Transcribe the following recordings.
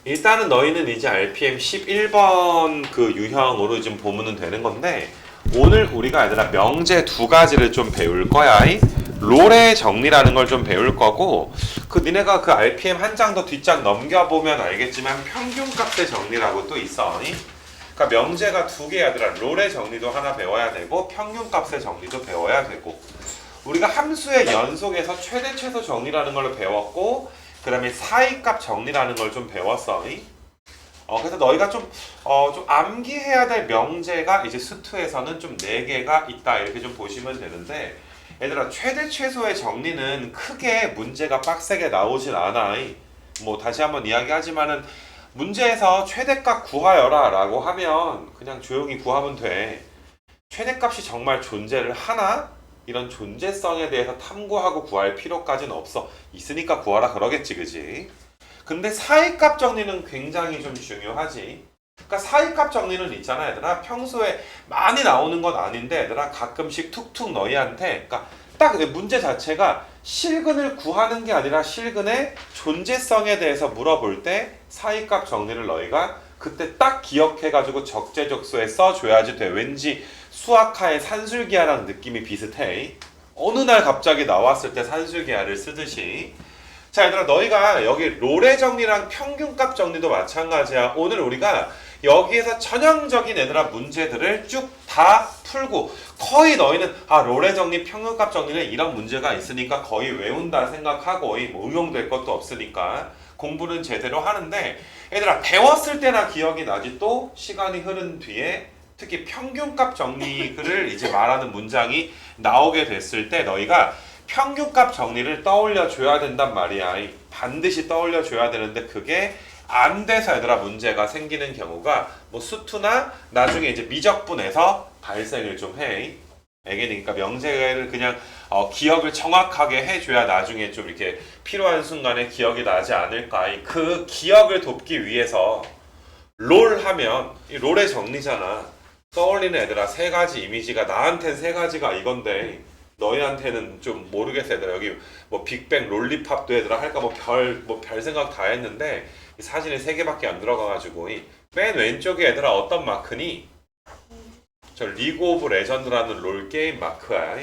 일단은 너희는 이제 RPM 11번 그 유형으로 좀 보면 되는 건데, 오늘 우리가 얘들아 명제 두 가지를 좀 배울 거야. 롤의 정리라는 걸 좀 배울 거고, 그 니네가 그 RPM 한 장 더 뒷장 넘겨보면 알겠지만 평균값의 정리라고 또 있어. 그러니까 명제가 두 개야. 얘들아 롤의 정리도 하나 배워야 되고 평균값의 정리도 배워야 되고, 우리가 함수의 연속에서 최대 최소 정리라는 걸 배웠고, 그 다음에 사이값 정리라는 걸 좀 배웠어. 그래서 너희가 좀 암기해야 될 명제가 이제 수투에서는 좀 4개가 있다, 이렇게 좀 보시면 되는데, 얘들아 최대 최소의 정리는 크게 문제가 빡세게 나오진 않아. 뭐 다시 한번 이야기하지만은 문제에서 최대값 구하여라 라고 하면 그냥 조용히 구하면 돼. 최대값이 정말 존재를 하나? 이런 존재성에 대해서 탐구하고 구할 필요까지는 없어. 있으니까 구하라 그러겠지, 그지? 근데 사이값 정리는 굉장히 좀 중요하지. 그러니까 사이값 정리는 있잖아, 얘들아. 평소에 많이 나오는 건 아닌데, 얘들아 가끔씩 툭툭 너희한테, 그러니까 딱 문제 자체가 실근을 구하는 게 아니라 실근의 존재성에 대해서 물어볼 때 사이값 정리를 너희가 그때 딱 기억해가지고 적재적소에 써줘야지 돼. 왠지 수학하의 산술기하랑 느낌이 비슷해. 어느 날 갑자기 나왔을 때 산술기하를 쓰듯이. 자, 얘들아 너희가 여기 롤의 정리랑 평균값 정리도 마찬가지야. 오늘 우리가 여기에서 전형적인 얘들아 문제들을 쭉 다 풀고, 거의 너희는 롤의 정리, 평균값 정리는 이런 문제가 있으니까 거의 외운다 생각하고 뭐 응용될 것도 없으니까 공부는 제대로 하는데, 얘들아 배웠을 때나 기억이 나지. 또 시간이 흐른 뒤에 특히 평균값 정리를 이제 말하는 문장이 나오게 됐을 때 너희가 평균값 정리를 떠올려 줘야 된단 말이야. 반드시 떠올려 줘야 되는데 그게 안 돼서 얘들아 문제가 생기는 경우가 뭐 수투나 나중에 이제 미적분에서 발생을 좀 해. 알겠으니까 명제를 그냥 기억을 정확하게 해줘야 나중에 좀 이렇게 필요한 순간에 기억이 나지 않을까. 그 기억을 돕기 위해서 롤 하면 이 롤의 정리잖아. 떠올리는 애들아 세 가지 이미지가, 나한텐 세 가지가 이건데 너희한테는 좀 모르겠어. 얘들아 여기 뭐 빅뱅 롤리팝도 얘들아 할까 뭐 별 생각 다 했는데 이 사진이 3개밖에 안 들어가가지고 맨 왼쪽에 얘들아 어떤 마크니? 저 리그 오브 레전드라는 롤 게임 마크야.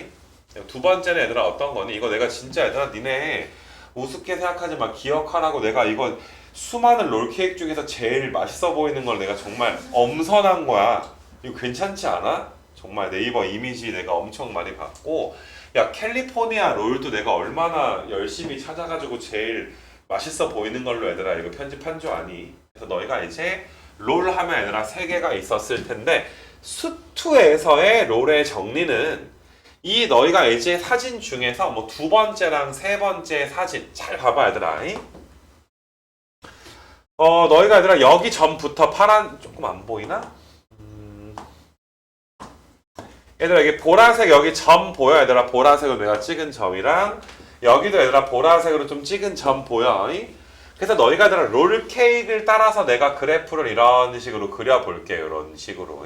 두 번째는 얘들아 어떤 거니? 이거 내가 진짜 얘들아 니네 우습게 생각하지 마. 기억하라고 내가 이거 수많은 롤 케이크 중에서 제일 맛있어 보이는 걸 내가 정말 엄선한 거야. 이거 괜찮지 않아? 정말 네이버 이미지 내가 엄청 많이 봤고, 야 캘리포니아 롤도 내가 얼마나 열심히 찾아가지고 제일 맛있어 보이는 걸로 얘들아 이거 편집한 줄 아니? 그래서 너희가 이제 롤 하면 얘들아 3개가 있었을 텐데, 수투에서의 롤의 정리는 이 너희가 이제 사진 중에서 뭐 2번째랑 3번째 사진 잘 봐봐 얘들아. 너희가 얘들아 여기 전부터 파란, 조금 안 보이나? 얘들아 여기 보라색 여기 점 보여? 얘들아 보라색으로 내가 찍은 점이랑 여기도 얘들아 보라색으로 좀 찍은 점 보여? 그래서 너희가 얘들아 롤 케이크를 따라서 내가 그래프를 이런 식으로 그려볼게. 이런 식으로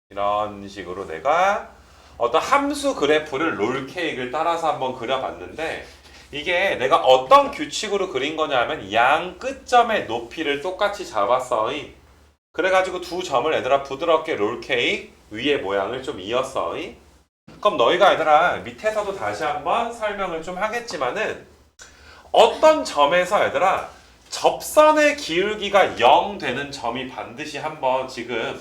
이런 식으로 내가 어떤 함수 그래프를 롤 케이크를 따라서 한번 그려봤는데, 이게 내가 어떤 규칙으로 그린 거냐면 양 끝점의 높이를 똑같이 잡았어. 그래가지고 두 점을 얘들아 부드럽게 롤 케이크 위의 모양을 좀 이었어. 그럼 너희가 얘들아 밑에서도 다시 한번 설명을 좀 하겠지만은, 어떤 점에서 얘들아 접선의 기울기가 0 되는 점이 반드시 한번 지금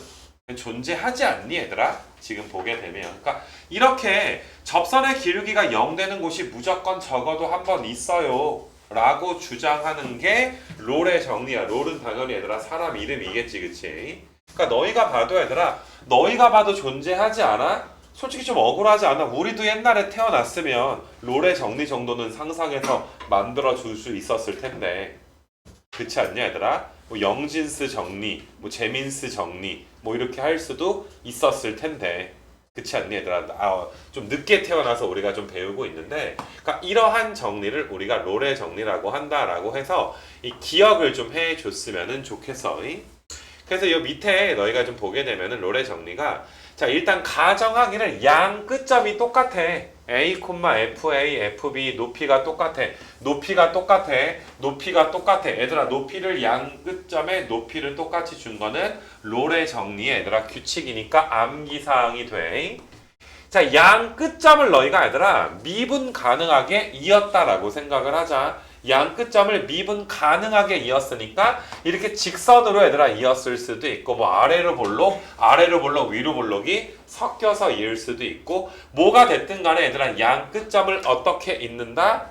존재하지 않니 얘들아? 지금 보게 되면, 그러니까 이렇게 접선의 기울기가 0 되는 곳이 무조건 적어도 한번 있어요 라고 주장하는 게 롤의 정리야. 롤은 당연히 얘들아 사람 이름이겠지, 그치? 그러니까 너희가 봐도 얘들아, 너희가 봐도 존재하지 않아? 솔직히 좀 억울하지 않아? 우리도 옛날에 태어났으면 롤의 정리 정도는 상상해서 만들어 줄 수 있었을 텐데, 그렇지 않냐 얘들아? 뭐 영진스 정리, 뭐 재민스 정리, 뭐 이렇게 할 수도 있었을 텐데, 그렇지 않니 얘들아? 좀 늦게 태어나서 우리가 좀 배우고 있는데, 그러니까 이러한 정리를 우리가 롤의 정리라고 한다라고 해서 이 기억을 좀 해줬으면 좋겠어. 그래서 이 밑에 너희가 좀 보게 되면은 롤의 정리가, 자 일단 가정하기를 양 끝점이 똑같아. A, FA, FB 높이가 똑같아. 높이가 똑같아. 높이가 똑같아. 얘들아 높이를 양 끝점에 높이를 똑같이 준 거는 롤의 정리의 얘들아 규칙이니까 암기사항이 돼. 자, 양 끝점을 너희가 얘들아 미분 가능하게 이었다라고 생각을 하자. 양 끝점을 미분 가능하게 이었으니까 이렇게 직선으로 얘들아 이었을 수도 있고 뭐 아래로 볼록 위로 볼록이 섞여서 이을 수도 있고 뭐가 됐든 간에 얘들아 양 끝점을 어떻게 잇는다?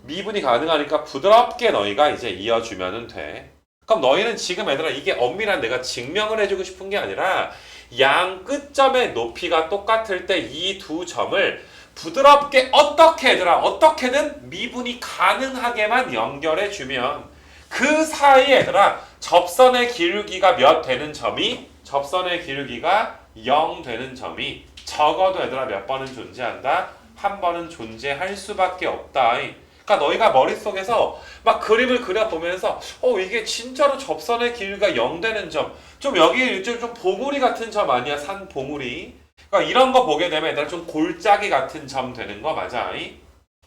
미분이 가능하니까 부드럽게 너희가 이제 이어주면 돼. 그럼 너희는 지금 얘들아 이게 엄밀한 내가 증명을 해주고 싶은 게 아니라 양 끝점의 높이가 똑같을 때 이 두 점을 부드럽게 어떻게 얘들아 어떻게든 미분이 가능하게만 연결해 주면 그 사이에 얘들아 접선의 기울기가 몇 되는 점이 접선의 기울기가 0 되는 점이 적어도 얘들아 몇 번은 존재한다? 한 번은 존재할 수밖에 없다. 그러니까 너희가 머릿속에서 막 그림을 그려보면서 이게 진짜로 접선의 기울기가 0 되는 점 좀 여기 좀 봉우리 같은 점 아니야? 산 봉우리 그러니까 이런 거 보게 되면 얘들아 좀 골짜기 같은 점 되는 거 맞아?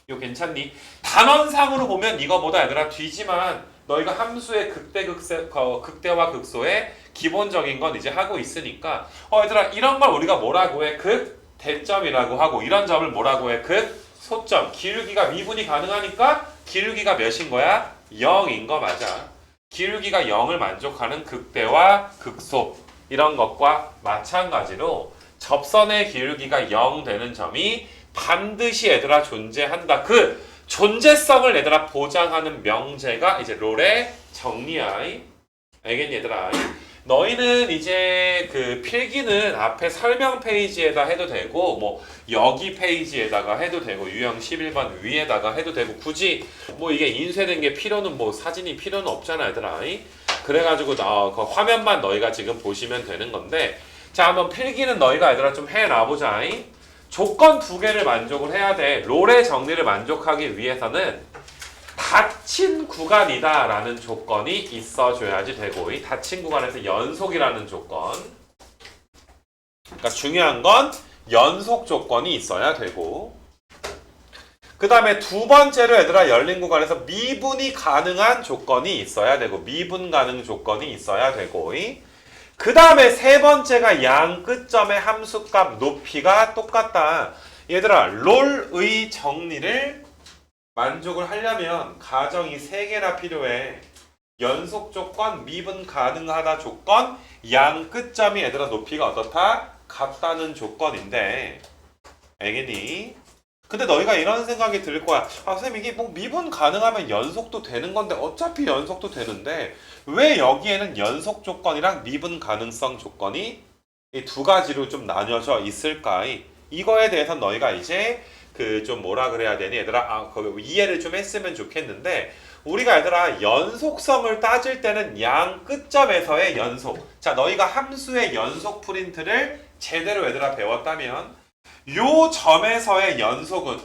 이거 괜찮니? 단원상으로 보면 이거보다 얘들아 뒤지만 너희가 함수의 극대와 극소의 기본적인 건 이제 하고 있으니까 얘들아 이런 걸 우리가 뭐라고 해? 극대점이라고 하고 이런 점을 뭐라고 해? 극소점. 기울기가 미분이 가능하니까 기울기가 몇인 거야? 0인 거 맞아. 기울기가 0을 만족하는 극대와 극소 이런 것과 마찬가지로 접선의 기울기가 0 되는 점이 반드시 얘들아 존재한다. 그 존재성을 얘들아 보장하는 명제가 이제 롤의 정리야. 알겠니 얘들아? 너희는 이제 그 필기는 앞에 설명 페이지에다 해도 되고 뭐 여기 페이지에다가 해도 되고 유형 11번 위에다가 해도 되고 굳이 뭐 이게 인쇄된 게 필요는 뭐 사진이 필요는 없잖아 얘들아. 그래가지고 그 화면만 너희가 지금 보시면 되는 건데 자 한번 필기는 너희가 얘들아 좀 해놔보자. 조건 두 개를 만족을 해야 돼. 롤의 정리를 만족하기 위해서는 닫힌 구간이다 라는 조건이 있어줘야지 되고 이 닫힌 구간에서 연속이라는 조건 그러니까 중요한 건 연속 조건이 있어야 되고 그 다음에 두 번째로 얘들아 열린 구간에서 미분이 가능한 조건이 있어야 되고 미분 가능 조건이 있어야 되고 그 다음에 세 번째가 양 끝점의 함수값 높이가 똑같다. 얘들아 롤의 정리를 만족을 하려면 가정이 3개나 필요해. 연속 조건, 미분 가능하다 조건, 양 끝점이 얘들아 높이가 어떻다? 같다는 조건인데 알겠니? 근데 너희가 이런 생각이 들 거야. 선생님 이게 뭐 미분 가능하면 연속도 되는 건데 어차피 연속도 되는데 왜 여기에는 연속 조건이랑 미분 가능성 조건이 이 두 가지로 좀 나뉘어져 있을까? 이거에 대해서 너희가 이제 그 좀 뭐라 그래야 되니 얘들아 이해를 좀 했으면 좋겠는데 우리가 얘들아 연속성을 따질 때는 양 끝점에서의 연속 자 너희가 함수의 연속 프린트를 제대로 얘들아 배웠다면 요 점에서의 연속은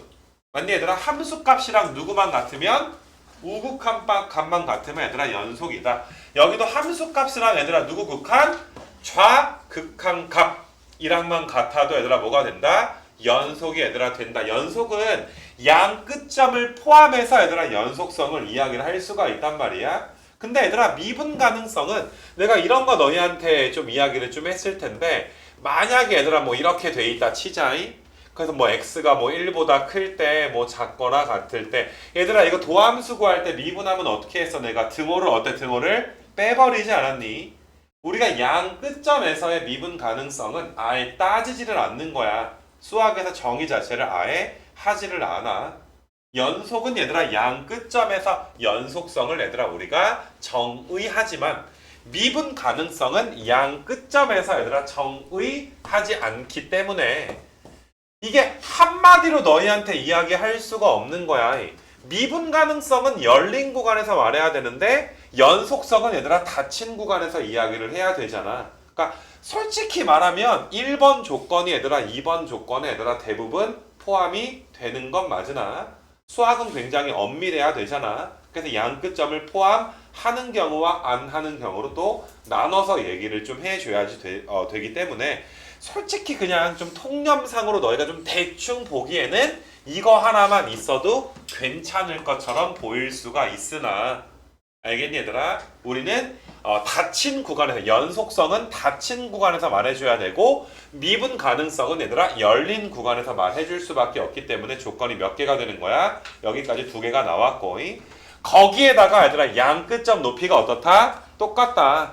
맞니 얘들아 함수값이랑 누구만 같으면 우극한값만 같으면 얘들아 연속이다. 여기도 함수값이랑 얘들아 누구 극한? 좌극한값이랑만 같아도 얘들아 뭐가 된다? 연속이 얘들아 된다. 연속은 양 끝점을 포함해서 얘들아 연속성을 이야기를 할 수가 있단 말이야. 근데 얘들아 미분 가능성은 내가 이런 거 너희한테 좀 이야기를 좀 했을 텐데 만약에 얘들아 뭐 이렇게 돼 있다 치자이 그래서 뭐 x가 뭐 1보다 클 때 뭐 작거나 같을 때 얘들아 이거 도함수 구할 때 미분하면 어떻게 했어? 내가 등호를 빼버리지 않았니? 우리가 양 끝점에서의 미분 가능성은 아예 따지지를 않는 거야. 수학에서 정의 자체를 아예 하지를 않아. 연속은 얘들아 양 끝점에서 연속성을 얘들아 우리가 정의하지만 미분 가능성은 양 끝점에서 얘들아 정의하지 않기 때문에 이게 한마디로 너희한테 이야기할 수가 없는 거야. 미분 가능성은 열린 구간에서 말해야 되는데 연속성은 얘들아 닫힌 구간에서 이야기를 해야 되잖아. 그러니까 솔직히 말하면 1번 조건이 얘들아 2번 조건에 얘들아 대부분 포함이 되는 건 맞으나 수학은 굉장히 엄밀해야 되잖아. 그래서 양 끝점을 포함하는 경우와 안 하는 경우로 또 나눠서 얘기를 좀 해줘야지 되기 때문에 솔직히 그냥 좀 통념상으로 너희가 좀 대충 보기에는 이거 하나만 있어도 괜찮을 것처럼 보일 수가 있으나 알겠니 얘들아? 우리는 닫힌 구간에서 연속성은 닫힌 구간에서 말해줘야 되고 미분 가능성은 얘들아 열린 구간에서 말해줄 수밖에 없기 때문에 조건이 몇 개가 되는 거야? 여기까지 두 개가 나왔고 거기에다가 얘들아 양 끝점 높이가 어떻다? 똑같다.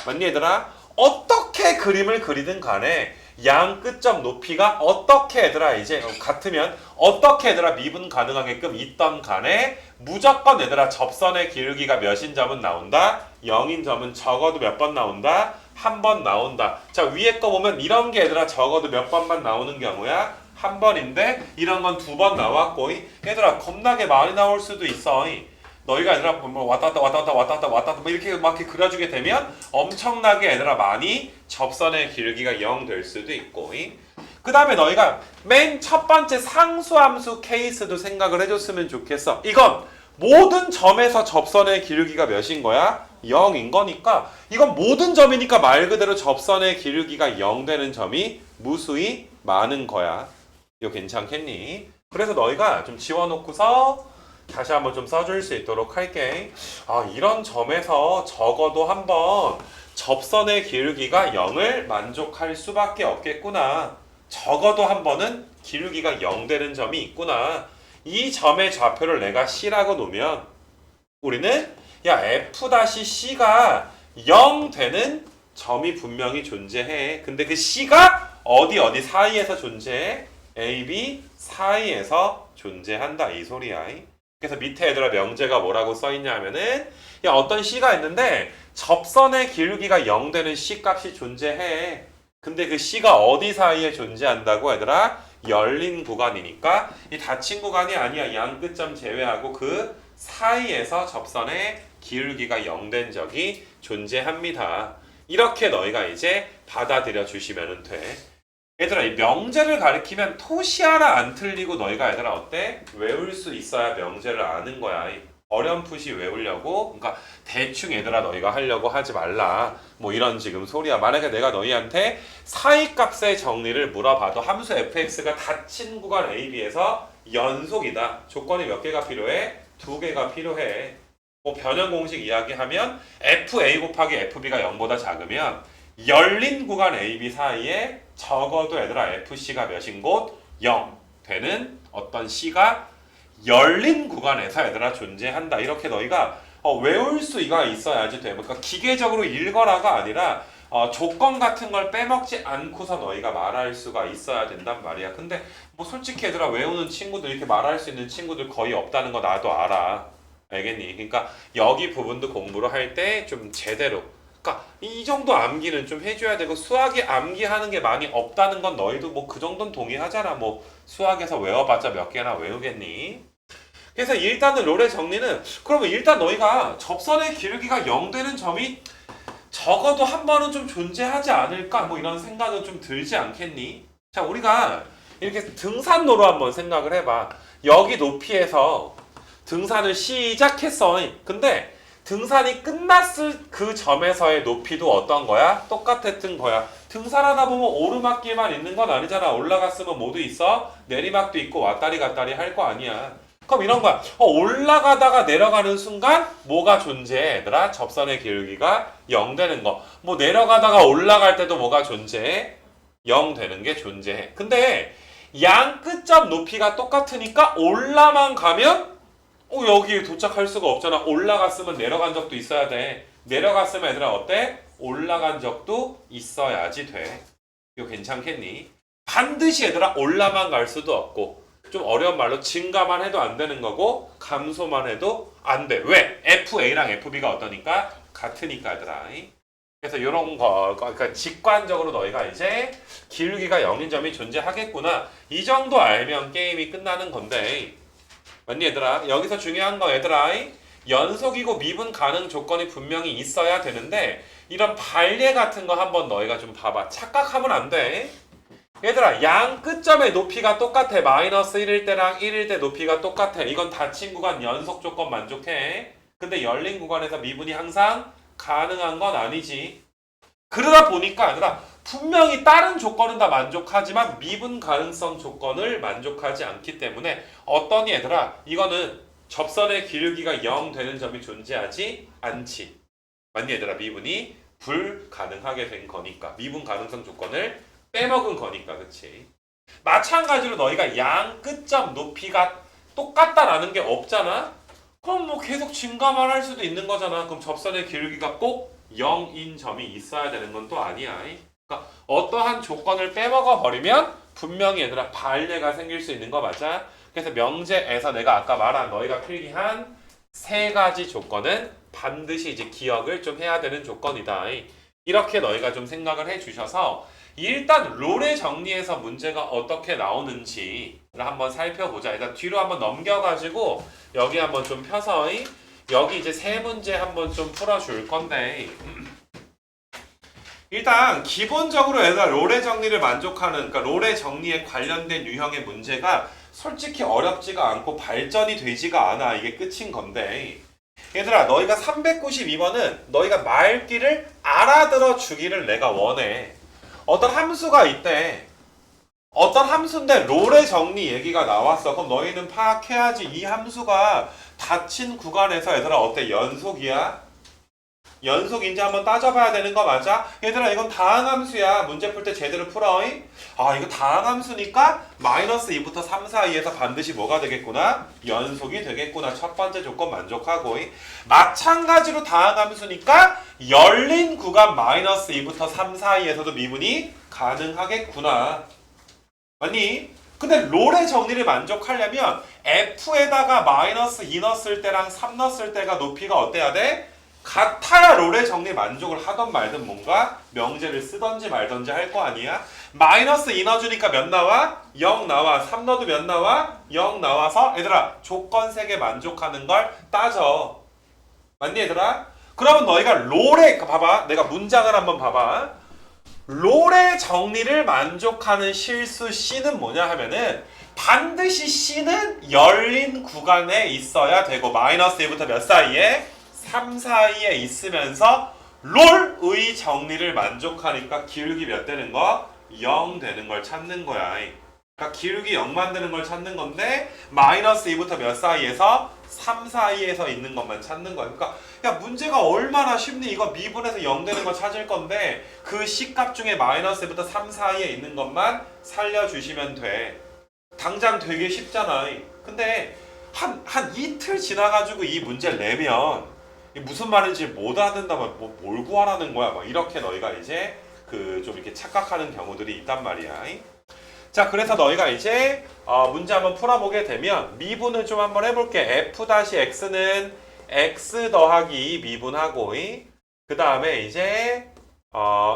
맞니 얘들아? 어떻게 그림을 그리든 간에 양 끝점 높이가 어떻게 얘들아 이제 같으면 어떻게 얘들아 미분 가능하게끔 있던 간에 무조건 얘들아 접선의 기울기가 몇인 점은 나온다. 0인 점은 적어도 몇 번 나온다. 한 번 나온다. 자 위에 거 보면 이런 게 얘들아 적어도 몇 번만 나오는 경우야. 한 번인데 이런 건 두 번 나왔고 얘들아 겁나게 많이 나올 수도 있어. 너희가 얘들아 뭐 왔다 갔다 뭐 이렇게 막 이렇게 그려주게 되면 엄청나게 얘들아 많이 접선의 길기가 0 될 수도 있고 그 다음에 너희가 맨 첫 번째 상수함수 케이스도 생각을 해줬으면 좋겠어. 이건 모든 점에서 접선의 기울기가 몇인 거야? 0인 거니까 이건 모든 점이니까 말 그대로 접선의 기울기가 0 되는 점이 무수히 많은 거야. 이거 괜찮겠니? 그래서 너희가 좀 지워놓고서 다시 한번 좀 써줄 수 있도록 할게. 이런 점에서 적어도 한번 접선의 기울기가 0을 만족할 수밖에 없겠구나. 적어도 한 번은 기울기가 0 되는 점이 있구나. 이 점의 좌표를 내가 C라고 놓으면 우리는 야 F-C가 0 되는 점이 분명히 존재해. 근데 그 C가 어디 사이에서 존재해? A, B 사이에서 존재한다 이 소리야. 그래서 밑에 얘들아 명제가 뭐라고 써있냐 하면은 야 어떤 C가 있는데 접선의 기울기가 0 되는 C 값이 존재해. 근데 그 C가 어디 사이에 존재한다고 얘들아? 열린 구간이니까 이 닫힌 구간이 아니야. 양 끝점 제외하고 그 사이에서 접선의 기울기가 0 된 적이 존재합니다. 이렇게 너희가 이제 받아들여 주시면 돼. 얘들아 이 명제를 가리키면 토시 하나 안 틀리고 너희가 얘들아 어때? 외울 수 있어야 명제를 아는 거야. 어렴풋이 외우려고 그러니까 대충 얘들아 너희가 하려고 하지 말라 뭐 이런 지금 소리야. 만약에 내가 너희한테 사이값의 정리를 물어봐도 함수 fx가 닫힌 구간 AB에서 연속이다. 조건이 몇 개가 필요해? 두 개가 필요해. 뭐 변형 공식 이야기하면 fa 곱하기 fb가 0보다 작으면 열린 구간 AB 사이에 적어도 얘들아 FC가 몇인 곳? 0 되는 어떤 C가 열린 구간에서 얘들아 존재한다. 이렇게 너희가 외울 수가 있어야지 돼. 그러니까 기계적으로 읽어라가 아니라 조건 같은 걸 빼먹지 않고서 너희가 말할 수가 있어야 된단 말이야. 근데 뭐 솔직히 얘들아 외우는 친구들 이렇게 말할 수 있는 친구들 거의 없다는 거 나도 알아. 알겠니? 그러니까 여기 부분도 공부를 할 때 좀 제대로 그러니까 이 정도 암기는 좀 해줘야 되고 수학에 암기하는 게 많이 없다는 건 너희도 뭐 그 정도는 동의하잖아. 뭐 수학에서 외워봤자 몇 개나 외우겠니? 그래서 일단은 롤의 정리는 그러면 일단 너희가 접선의 기울기가 0 되는 점이 적어도 한 번은 좀 존재하지 않을까 뭐 이런 생각은 좀 들지 않겠니? 자 우리가 이렇게 등산로로 한번 생각을 해봐. 여기 높이에서 등산을 시작했어. 근데 등산이 끝났을 그 점에서의 높이도 어떤 거야? 똑같았던 거야. 등산하다 보면 오르막길만 있는 건 아니잖아. 올라갔으면 뭐도 있어? 내리막도 있고 왔다리 갔다리 할 거 아니야. 그럼 이런 거야. 올라가다가 내려가는 순간 뭐가 존재해? 얘들아 접선의 기울기가 0 되는 거. 뭐 내려가다가 올라갈 때도 뭐가 존재해? 0 되는 게 존재해. 근데 양 끝점 높이가 똑같으니까 올라만 가면 여기 도착할 수가 없잖아. 올라갔으면 내려간 적도 있어야 돼. 내려갔으면 얘들아 어때? 올라간 적도 있어야지 돼. 이거 괜찮겠니? 반드시 얘들아 올라만 갈 수도 없고 좀 어려운 말로 증가만 해도 안 되는 거고 감소만 해도 안 돼. 왜? FA랑 FB가 어떠니까? 같으니까 얘들아. 그래서 이런 거 그러니까 직관적으로 너희가 이제 기울기가 0인 점이 존재하겠구나. 이 정도 알면 게임이 끝나는 건데 맞니 얘들아? 여기서 중요한 거 얘들아 연속이고 미분 가능 조건이 분명히 있어야 되는데 이런 발례 같은 거 한번 너희가 좀 봐봐. 착각하면 안 돼. 얘들아 양 끝점의 높이가 똑같아. 마이너스 1일 때랑 1일 때 높이가 똑같아. 이건 닫힌 구간 연속 조건 만족해. 근데 열린 구간에서 미분이 항상 가능한 건 아니지. 그러다 보니까 얘들아 분명히 다른 조건은 다 만족하지만 미분 가능성 조건을 만족하지 않기 때문에 어떠니 얘들아? 이거는 접선의 기울기가 0 되는 점이 존재하지 않지. 맞니 얘들아? 미분이 불가능하게 된 거니까. 미분 가능성 조건을 빼먹은 거니까. 그치? 마찬가지로 너희가 양 끝점 높이가 똑같다라는 게 없잖아? 그럼 뭐 계속 증가만 할 수도 있는 거잖아. 그럼 접선의 기울기가 꼭 0인 점이 있어야 되는 건 또 아니야. 그러니까 어떠한 조건을 빼먹어 버리면 분명히 얘들아 발례가 생길 수 있는 거 맞아? 그래서 명제에서 내가 아까 말한 너희가 필기한 세 가지 조건은 반드시 이제 기억을 좀 해야 되는 조건이다. 이렇게 너희가 좀 생각을 해 주셔서 일단 롤의 정리에서 문제가 어떻게 나오는지를 한번 살펴보자. 일단 뒤로 한번 넘겨가지고 여기 한번 좀 펴서 여기 이제 세 문제 한번 좀 풀어줄 건데 일단 기본적으로 얘들아 롤의 정리를 만족하는 그러니까 롤의 정리에 관련된 유형의 문제가 솔직히 어렵지가 않고 발전이 되지가 않아. 이게 끝인 건데 얘들아 너희가 392번은 너희가 말귀를 알아들어 주기를 내가 원해. 어떤 함수가 있대. 어떤 함수인데 롤의 정리 얘기가 나왔어. 그럼 너희는 파악해야지. 이 함수가 닫힌 구간에서 얘들아 어때? 연속이야? 연속인지 한번 따져봐야 되는 거 맞아? 얘들아 이건 다항함수야. 문제 풀 때 제대로 풀어. 아 이거 다항함수니까 마이너스 2부터 3 사이에서 반드시 뭐가 되겠구나? 연속이 되겠구나. 첫 번째 조건 만족하고 마찬가지로 다항함수니까 열린 구간 마이너스 2부터 3 사이에서도 미분이 가능하겠구나. 아니 근데 롤의 정리를 만족하려면 F에다가 마이너스 2 넣었을 때랑 3 넣었을 때가 높이가 어때야 돼? 같아야 롤의 정리 만족을 하던 말든 뭔가 명제를 쓰던지 말던지 할 거 아니야? 마이너스 2 넣어주니까 몇 나와? 0 나와. 3 넣어도 몇 나와? 0 나와서 얘들아 조건 3개 만족하는 걸 따져. 맞니 얘들아? 그러면 너희가 롤의 봐봐. 내가 문장을 한번 봐봐. 롤의 정리를 만족하는 실수 C는 뭐냐 하면은 반드시 C는 열린 구간에 있어야 되고 마이너스 1부터 몇 사이에? 3 사이에 있으면서 롤의 정리를 만족하니까 기울기 몇 되는 거? 0 되는 걸 찾는 거야. 그러니까 기울기 0만 되는 걸 찾는 건데 마이너스 2부터 몇 사이에서? 3 사이에서 있는 것만 찾는 거야. 그러니까 야 문제가 얼마나 쉽니? 이거 미분에서 0 되는 거 찾을 건데 그 C값 중에 마이너스 1부터 3 사이에 있는 것만 살려주시면 돼. 당장 되게 쉽잖아. 근데 한 이틀 지나가지고 이 문제를 내면 무슨 말인지 못 알아듣는다면 뭘 구하라는 거야. 막 이렇게 너희가 이제 그 좀 이렇게 착각하는 경우들이 있단 말이야. 자, 그래서 너희가 이제 문제 한번 풀어보게 되면 미분을 좀 한번 해볼게. f-x는 x 더하기 미분하고 그 다음에 이제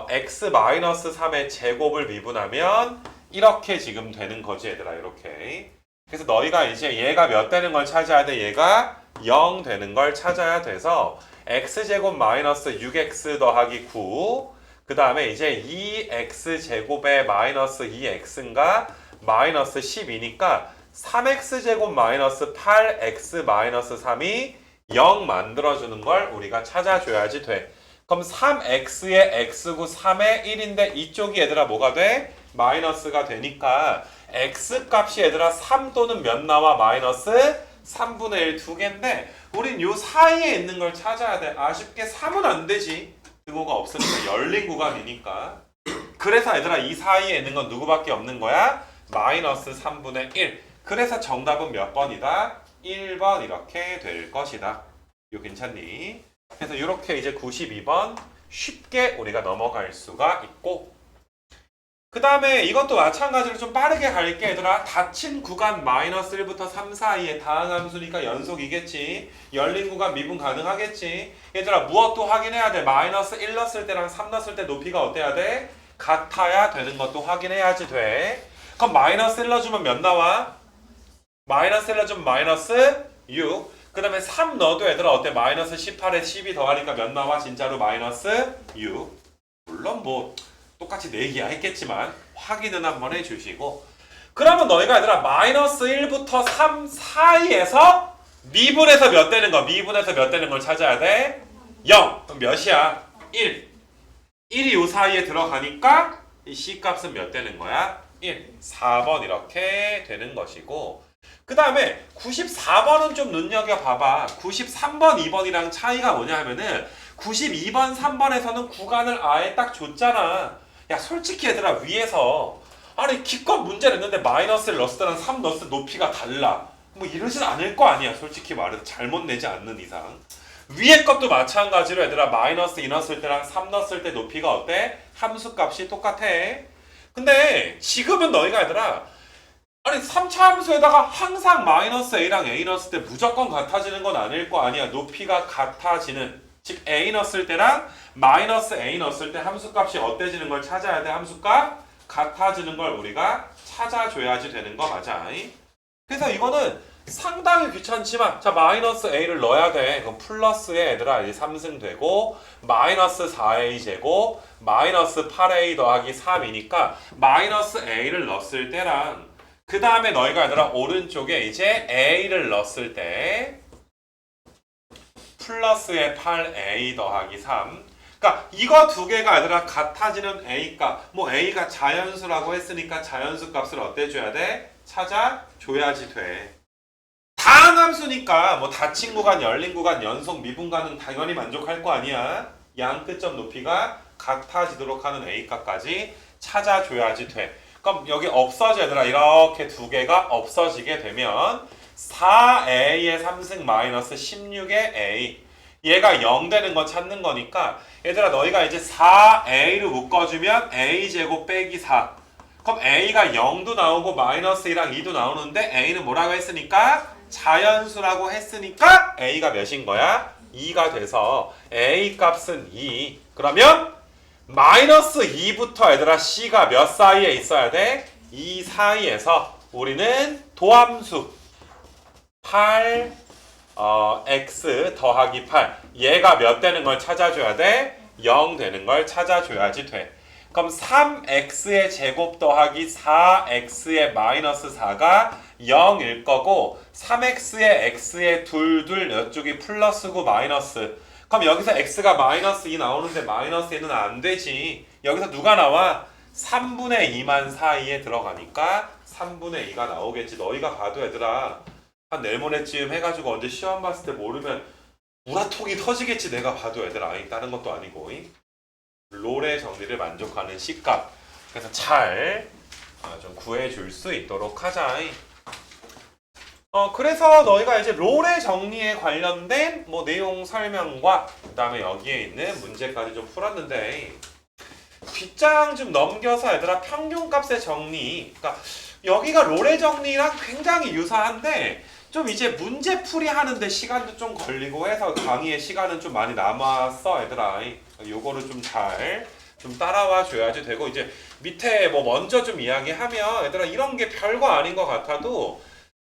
x-3의 제곱을 미분하면 이렇게 지금 되는 거지 얘들아. 이렇게. 그래서 너희가 이제 얘가 몇 되는 걸 찾아야 돼? 얘가 0 되는 걸 찾아야 돼서 x제곱 마이너스 6x 더하기 9 그 다음에 이제 2x제곱에 마이너스 2x인가 마이너스 12니까 3x제곱 마이너스 8x 마이너스 3이 0 만들어주는 걸 우리가 찾아줘야지 돼. 그럼 3x의 x고 3의 1인데 이쪽이 얘들아 뭐가 돼? 마이너스가 되니까 x 값이 얘들아 3 또는 몇 나와? 마이너스 3분의 1 두 개인데 우린 요 사이에 있는 걸 찾아야 돼. 아쉽게 3은 안 되지. 등호가 없으니까 열린 구간이니까. 그래서 얘들아 이 사이에 있는 건 누구밖에 없는 거야? 마이너스 3분의 1. 그래서 정답은 몇 번이다? 1번 이렇게 될 것이다. 이거 괜찮니? 그래서 이렇게 이제 92번 쉽게 우리가 넘어갈 수가 있고 그 다음에 이것도 마찬가지로 좀 빠르게 갈게 얘들아. 닫힌 구간 마이너스 1부터 3 사이에 다항함수니까 연속이겠지. 열린 구간 미분 가능하겠지. 얘들아 무엇도 확인해야 돼. 마이너스 1 넣었을 때랑 3 넣었을 때 높이가 어때야 돼? 같아야 되는 것도 확인해야지 돼. 그럼 마이너스 1 넣어주면 몇 나와? 마이너스 1 넣어주면 마이너스 6. 그 다음에 3 넣어도 얘들아 어때? 마이너스 18에 12 더하니까 몇 나와? 진짜로 마이너스 6. 물론 뭐 똑같이 내기야 했겠지만 확인은 한번 해주시고 그러면 너희가 얘들아 마이너스 1부터 3 사이에서 미분에서 몇 되는 거? 미분에서 몇 되는 걸 찾아야 돼? 0. 그럼 몇이야? 1. 1이 요 사이에 들어가니까 이 C값은 몇 되는 거야? 1, 4번 이렇게 되는 것이고 그 다음에 94번은 좀 눈여겨봐봐. 93번, 2번이랑 차이가 뭐냐 하면은 92번, 3번에서는 구간을 아예 딱 줬잖아. 야 솔직히 얘들아 위에서 아니 기껏 문제 냈는데 마이너스를 넣었을 때랑 3 넣었을 때 높이가 달라. 뭐 이러진 않을 거 아니야. 솔직히 말해서 잘못 내지 않는 이상. 위에 것도 마찬가지로 얘들아 마이너스 2 넣었을 때랑 3 넣었을 때 높이가 어때? 함수값이 똑같아. 근데 지금은 너희가 얘들아 아니 3차 함수에다가 항상 마이너스 a랑 a 넣었을 때 무조건 같아지는 건 아닐 거 아니야. 높이가 같아지는 즉 a 넣었을 때랑 마이너스 a 넣었을 때 함수값이 어때지는 걸 찾아야 돼. 함수값 같아지는 걸 우리가 찾아줘야지 되는 거 맞아. 그래서 이거는 상당히 귀찮지만 자 마이너스 a를 넣어야 돼. 그럼 플러스에 얘들아 이제 3승되고 마이너스 4a 제곱 마이너스 8a 더하기 3이니까 마이너스 a를 넣었을 때랑 그 다음에 너희가 얘들아 오른쪽에 이제 a를 넣었을 때 플러스에 8a 더하기 3 그러니까 이거 두 개가 얘들아 같아지는 a값 뭐 a가 자연수라고 했으니까 자연수 값을 어때 줘야 돼? 찾아줘야지 돼. 다항함수니까 뭐 닫힌 구간, 열린 구간, 연속, 미분간은 당연히 만족할 거 아니야. 양 끝점 높이가 같아지도록 하는 a값까지 찾아줘야지 돼. 그럼 여기 없어져 얘들아 이렇게 두 개가 없어지게 되면 4a의 3승 마이너스 16의 a 얘가 0 되는 거 찾는 거니까 얘들아 너희가 이제 4a를 묶어주면 a제곱 빼기 4 그럼 a가 0도 나오고 마이너스 1랑 2도 나오는데 a는 뭐라고 했으니까 자연수라고 했으니까 a가 몇인 거야? 2가 돼서 a 값은 2 그러면 마이너스 2부터 얘들아 c가 몇 사이에 있어야 돼? 2 사이에서 우리는 도함수 8 x 더하기 8 얘가 몇 되는 걸 찾아줘야 돼? 0 되는 걸 찾아줘야지 돼. 그럼 3x의 제곱 더하기 4x의 마이너스 4가 0일 거고 3x의 x의 둘둘 이쪽이 플러스고 마이너스 그럼 여기서 x가 마이너스 2 나오는데 마이너스 2는 안 되지. 여기서 누가 나와? 3분의 2만 사이에 들어가니까 3분의 2가 나오겠지. 너희가 봐도 얘들아 한 내일모레쯤 해가지고 언제 시험 봤을 때 모르면 우라통이 터지겠지. 내가 봐도 얘들아 다른 것도 아니고 롤의 정리를 만족하는 C값 그래서 잘 좀 구해줄 수 있도록 하자. 그래서 너희가 이제 롤의 정리에 관련된 뭐 내용 설명과 그 다음에 여기에 있는 문제까지 좀 풀었는데 뒷장 좀 넘겨서 얘들아 평균값의 정리 그러니까 여기가 롤의 정리랑 굉장히 유사한데 좀 이제 문제 풀이 하는데 시간도 좀 걸리고 해서 강의의 시간은 좀 많이 남았어 얘들아. 요거를 좀 잘 좀 따라와 줘야지 되고 이제 밑에 뭐 먼저 좀 이야기하면 얘들아 이런 게 별거 아닌 것 같아도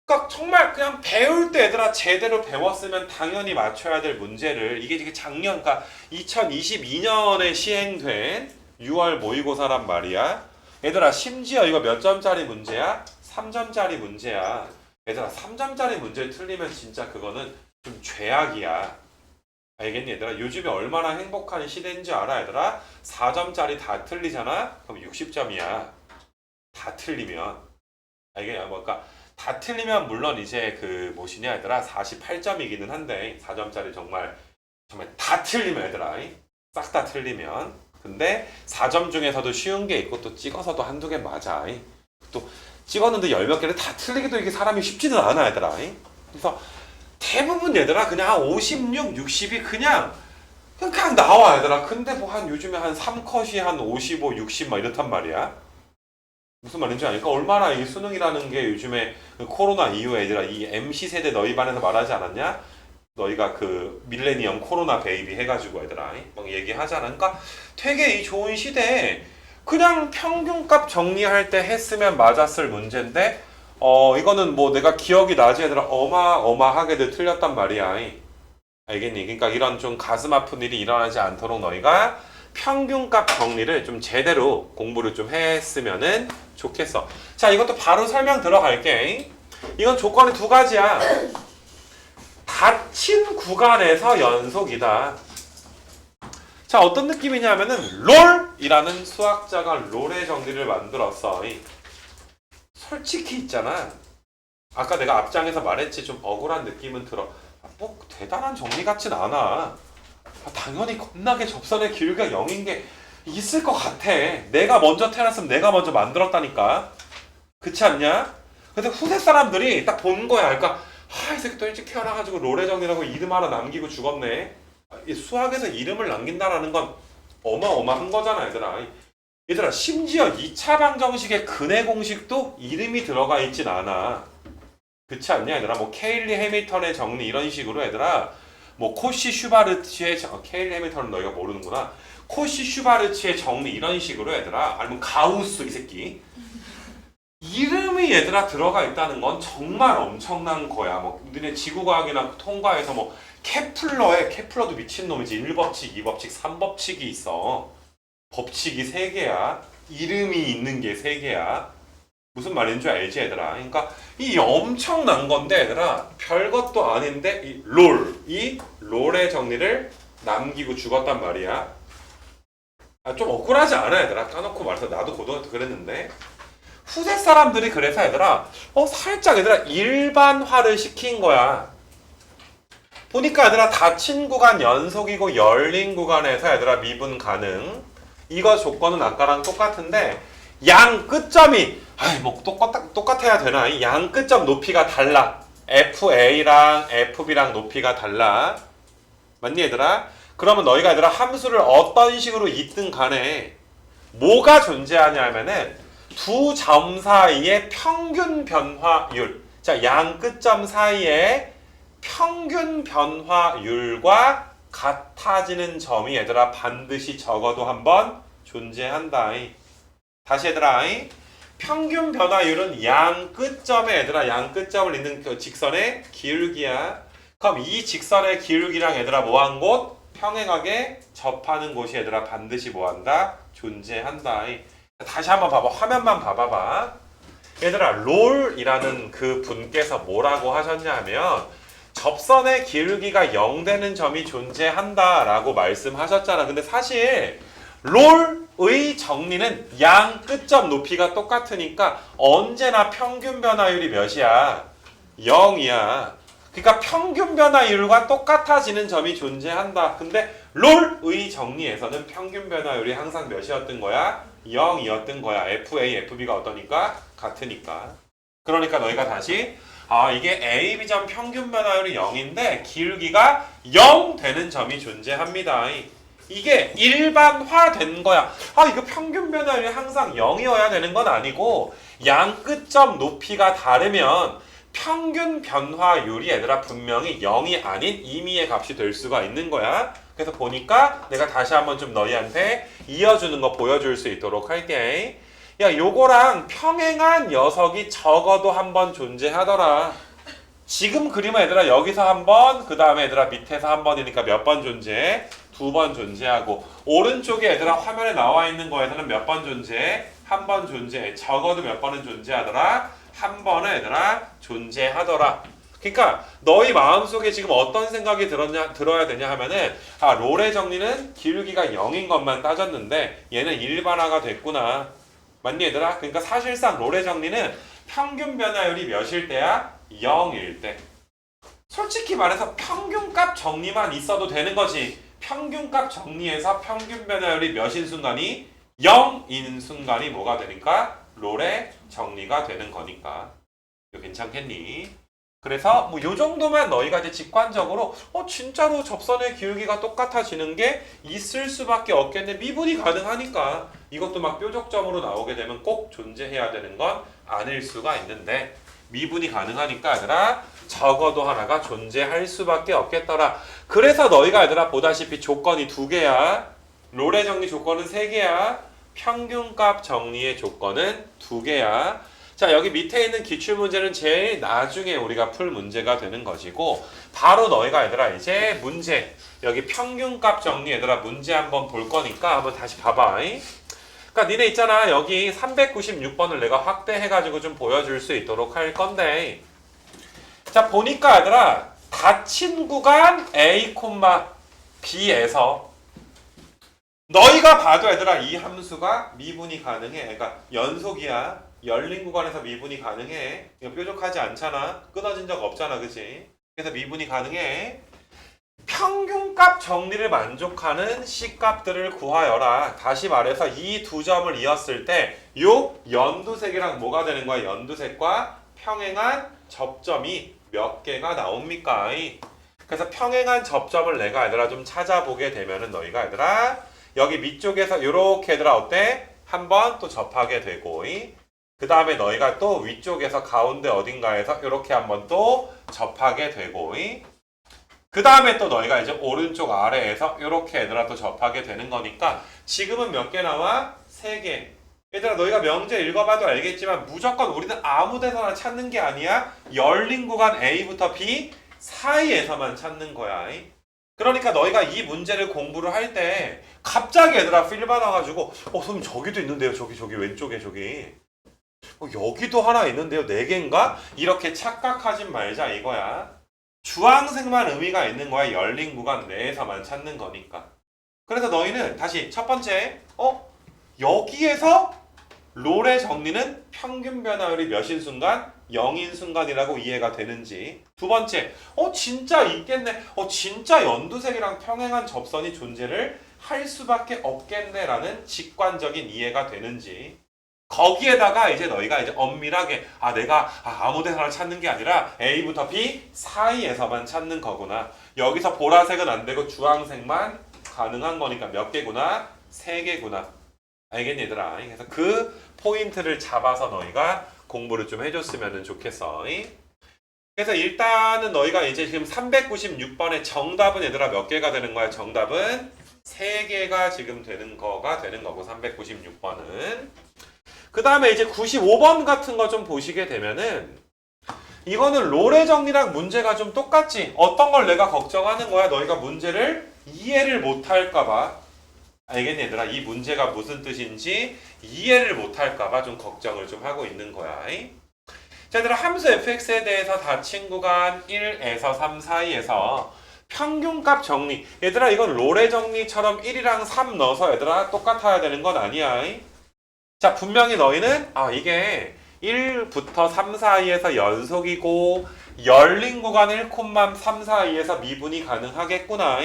그러니까 정말 그냥 배울 때 얘들아 제대로 배웠으면 당연히 맞춰야 될 문제를 이게 작년 그러니까 2022년에 시행된 6월 모의고사란 말이야. 얘들아 심지어 이거 몇 점짜리 문제야? 3점짜리 문제야. 얘들아 3점짜리 문제를 틀리면 진짜 그거는 좀 죄악이야. 알겠니 얘들아? 요즘에 얼마나 행복한 시대인지 알아 얘들아? 4점짜리 다 틀리잖아? 그럼 60점이야. 다 틀리면. 알겠냐? 그러니까 다 틀리면 물론 이제 그 뭐시냐 얘들아 48점이기는 한데 4점짜리 정말 다 틀리면 얘들아 싹 다 틀리면 근데 4점 중에서도 쉬운 게 있고 또 찍어서도 한두 개 맞아. 또 찍었는데 열 몇 개를 다 틀리기도 이게 사람이 쉽지는 않아 얘들아. 그래서 대부분 얘들아 그냥 한 56, 60이 그냥 나와 얘들아. 근데 뭐 한 요즘에 한 3컷이 한 55, 60 막 이렇단 말이야. 무슨 말인지 아니까 얼마나 이 수능이라는 게 요즘에 그 코로나 이후에 얘들아 이 MC 세대 너희 반에서 말하지 않았냐? 너희가 그 밀레니엄 코로나 베이비 해가지고 얘들아 막 얘기하잖아. 그러니까 되게 이 좋은 시대에 그냥 평균값 정리할 때 했으면 맞았을 문제인데 이거는 뭐 내가 기억이 나지 얘들아 어마어마하게도 틀렸단 말이야. 알겠니? 그러니까 이런 좀 가슴 아픈 일이 일어나지 않도록 너희가 평균값 정리를 좀 제대로 공부를 좀 했으면은 좋겠어. 자 이것도 바로 설명 들어갈게. 이건 조건이 두 가지야. 닫힌 구간에서 연속이다. 자, 어떤 느낌이냐면은 롤이라는 수학자가 롤의 정리를 만들었어. 솔직히 있잖아. 아까 내가 앞장에서 말했지, 좀 억울한 느낌은 들어. 뭐 대단한 정리 같진 않아. 당연히 겁나게 접선의 기울기가 0인 게 있을 것 같아. 내가 먼저 태어났으면 내가 먼저 만들었다니까. 그렇지 않냐? 근데 후세 사람들이 딱 본 거야. 그러니까 이 새끼 또 일찍 태어나가지고 롤의 정리라고 이름 하나 남기고 죽었네. 이 수학에서 이름을 남긴다라는 건 어마어마한 거잖아, 얘들아. 얘들아, 심지어 2차 방정식의 근해 공식도 이름이 들어가 있진 않아. 그렇지 않냐, 얘들아? 뭐 케일리 해밀턴의 정리 이런 식으로 얘들아, 뭐 코시 슈바르츠의 케일리 해밀턴은 너희가 모르는구나. 코시 슈바르츠의 정리 이런 식으로 얘들아, 아니면 가우스 이 새끼 이름이 얘들아 들어가 있다는 건 정말 엄청난 거야. 뭐 너네 지구과학이나 통과에서 뭐 케플러도 미친놈이지. 1법칙, 2법칙, 3법칙이 있어. 법칙이 3개야. 이름이 있는 게 3개야. 무슨 말인 줄 알지, 얘들아? 그러니까 이 엄청난 건데, 얘들아, 별것도 아닌데 이 롤의 정리를 남기고 죽었단 말이야. 좀 억울하지 않아, 얘들아? 까놓고 말해서 나도 고등학교 그랬는데. 후세 사람들이 그래서 얘들아, 살짝 얘들아 일반화를 시킨 거야. 보니까 얘들아 닫힌 구간 연속이고 열린 구간에서 얘들아 미분 가능. 이거 조건은 아까랑 똑같은데 양 끝점이 뭐 똑같아야 되나? 양 끝점 높이가 달라. FA랑 FB랑 높이가 달라. 맞니 얘들아? 그러면 너희가 얘들아 함수를 어떤 식으로 있든 간에 뭐가 존재하냐면은 두 점 사이의 평균 변화율. 자, 양 끝점 사이의 평균 변화율과 같아지는 점이 얘들아 반드시 적어도 한번 존재한다. 다시 얘들아, 평균 변화율은 양 끝점에 얘들아 양 끝점을 잇는 그 직선의 기울기야. 그럼 이 직선의 기울기랑 얘들아 뭐한 곳? 평행하게 접하는 곳이 얘들아 반드시 뭐한다? 존재한다. 다시 한번 봐봐. 화면만 봐봐봐. 얘들아 롤이라는 그 분께서 뭐라고 하셨냐면 접선의 기울기가 0 되는 점이 존재한다 라고 말씀하셨잖아. 근데 사실 롤의 정리는 양 끝점 높이가 똑같으니까 언제나 평균 변화율이 몇이야? 0이야. 그러니까 평균 변화율과 똑같아지는 점이 존재한다. 근데 롤의 정리에서는 평균 변화율이 항상 몇이었던 거야? 0이었던 거야. FA, FB가 어떠니까? 같으니까. 그러니까 너희가 다시 이게 A, B점 평균 변화율이 0인데 기울기가 0 되는 점이 존재합니다. 이게 일반화된 거야. 이거 평균 변화율이 항상 0이어야 되는 건 아니고 양 끝점 높이가 다르면 평균 변화율이 얘들아 분명히 0이 아닌 임의의 값이 될 수가 있는 거야. 그래서 보니까 내가 다시 한번 좀 너희한테 이어주는 거 보여줄 수 있도록 할게. 야, 요거랑 평행한 녀석이 적어도 한 번 존재하더라. 지금 그림은 얘들아 여기서 한 번, 그 다음에 얘들아 밑에서 한 번이니까 몇 번 존재해? 2번 존재하고 오른쪽에 얘들아 화면에 나와 있는 거에서는 몇 번 존재해? 한 번 존재해. 적어도 몇 번은 존재하더라? 한 번은 얘들아 존재하더라. 그러니까 너희 마음속에 지금 어떤 생각이 들어야 되냐 하면은 롤의 정리는 기울기가 0인 것만 따졌는데 얘는 일반화가 됐구나. 맞니 얘들아? 그러니까 사실상 롤의 정리는 평균 변화율이 몇일 때야? 0일 때. 솔직히 말해서 평균값 정리만 있어도 되는 거지. 평균값 정리에서 평균 변화율이 몇인 순간이? 0인 순간이 뭐가 되니까? 롤의 정리가 되는 거니까. 이거 괜찮겠니? 그래서 뭐 요 정도만 너희가 이제 직관적으로 진짜로 접선의 기울기가 똑같아지는 게 있을 수밖에 없겠네. 미분이 가능하니까. 이것도 막 뾰족점으로 나오게 되면 꼭 존재해야 되는 건 아닐 수가 있는데 미분이 가능하니까 얘들아 적어도 하나가 존재할 수밖에 없겠더라. 그래서 너희가 얘들아 보다시피 조건이 2개야. 롤의 정리 조건은 3개야. 평균값 정리의 조건은 2개야. 자, 여기 밑에 있는 기출문제는 제일 나중에 우리가 풀 문제가 되는 것이고 바로 너희가 얘들아 이제 문제 여기 평균값 정리 얘들아 문제 한번 볼 거니까 한번 다시 봐봐. 그러니까 니네 있잖아 여기 396번을 내가 확대해가지고 좀 보여줄 수 있도록 할 건데 자 보니까 얘들아 닫힌 구간 A, B에서 너희가 봐도 얘들아 이 함수가 미분이 가능해. 그러니까 연속이야. 열린 구간에서 미분이 가능해. 이거 뾰족하지 않잖아. 끊어진 적 없잖아. 그치? 그래서 미분이 가능해. 평균값 정리를 만족하는 C값들을 구하여라. 다시 말해서 이 두 점을 이었을 때 요 연두색이랑 뭐가 되는 거야? 연두색과 평행한 접점이 몇 개가 나옵니까? 그래서 평행한 접점을 내가 얘들아 좀 찾아보게 되면은 너희가 얘들아 여기 밑쪽에서 요렇게 얘들아 어때? 한번 또 접하게 되고 그 다음에 너희가 또 위쪽에서 가운데 어딘가에서 요렇게 한번 또 접하게 되고 그 다음에 또 너희가 이제 오른쪽 아래에서 이렇게 얘들아 또 접하게 되는 거니까 지금은 몇 개 나와? 3개. 얘들아 너희가 명제 읽어봐도 알겠지만 무조건 우리는 아무 데서나 찾는 게 아니야. 열린 구간 A부터 B 사이에서만 찾는 거야. 그러니까 너희가 이 문제를 공부를 할 때 갑자기 얘들아 필 받아가지고 선생님 저기도 있는데요. 저기 왼쪽에 저기. 여기도 하나 있는데요. 4개인가? 이렇게 착각하지 말자 이거야. 주황색만 의미가 있는 거야. 열린 구간 내에서만 찾는 거니까. 그래서 너희는 다시 첫 번째 여기에서 롤의 정리는 평균 변화율이 몇인 순간? 0인 순간이라고 이해가 되는지. 두 번째 진짜 있겠네. 진짜 연두색이랑 평행한 접선이 존재를 할 수밖에 없겠네 라는 직관적인 이해가 되는지. 거기에다가 이제 너희가 이제 엄밀하게 내가 아무 데서나 찾는 게 아니라 A부터 B 사이에서만 찾는 거구나. 여기서 보라색은 안 되고 주황색만 가능한 거니까 몇 개구나? 3개구나. 알겠니 얘들아? 그래서 그 포인트를 잡아서 너희가 공부를 좀 해줬으면 좋겠어. 그래서 일단은 너희가 이제 지금 396번의 정답은 얘들아 몇 개가 되는 거야? 정답은 3개가 지금 되는 거가 되는 거고 396번은. 그 다음에 이제 95번 같은 거 좀 보시게 되면은 이거는 롤의 정리랑 문제가 좀 똑같지. 어떤 걸 내가 걱정하는 거야? 너희가 문제를 이해를 못할까봐. 알겠니 얘들아? 이 문제가 무슨 뜻인지 이해를 못할까봐 좀 걱정을 좀 하고 있는 거야. 자 얘들아 함수 fx에 대해서 닫힌 구간 1에서 3 사이에서 평균값 정리. 얘들아 이건 롤의 정리처럼 1이랑 3 넣어서 얘들아 똑같아야 되는 건 아니야. 자 분명히 너희는 이게 1부터 3 사이에서 연속이고 열린 구간 1,3 사이에서 미분이 가능하겠구나.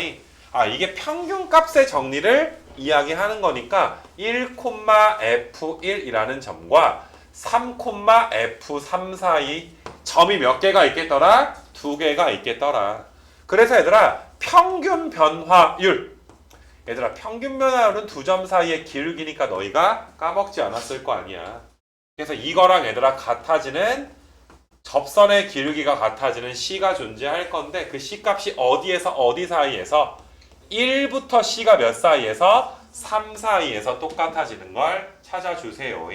이게 평균값의 정리를 이야기하는 거니까 1,f1이라는 점과 3,f3 사이 점이 몇 개가 있겠더라? 2개가 있겠더라. 그래서 얘들아 평균 변화율 얘들아 평균 변화율은 두 점 사이의 기울기니까 너희가 까먹지 않았을 거 아니야. 그래서 이거랑 얘들아 같아지는 접선의 기울기가 같아지는 C가 존재할 건데 그 C 값이 어디에서 어디 사이에서 1부터 C가 몇 사이에서 3 사이에서 똑같아지는 걸 찾아주세요.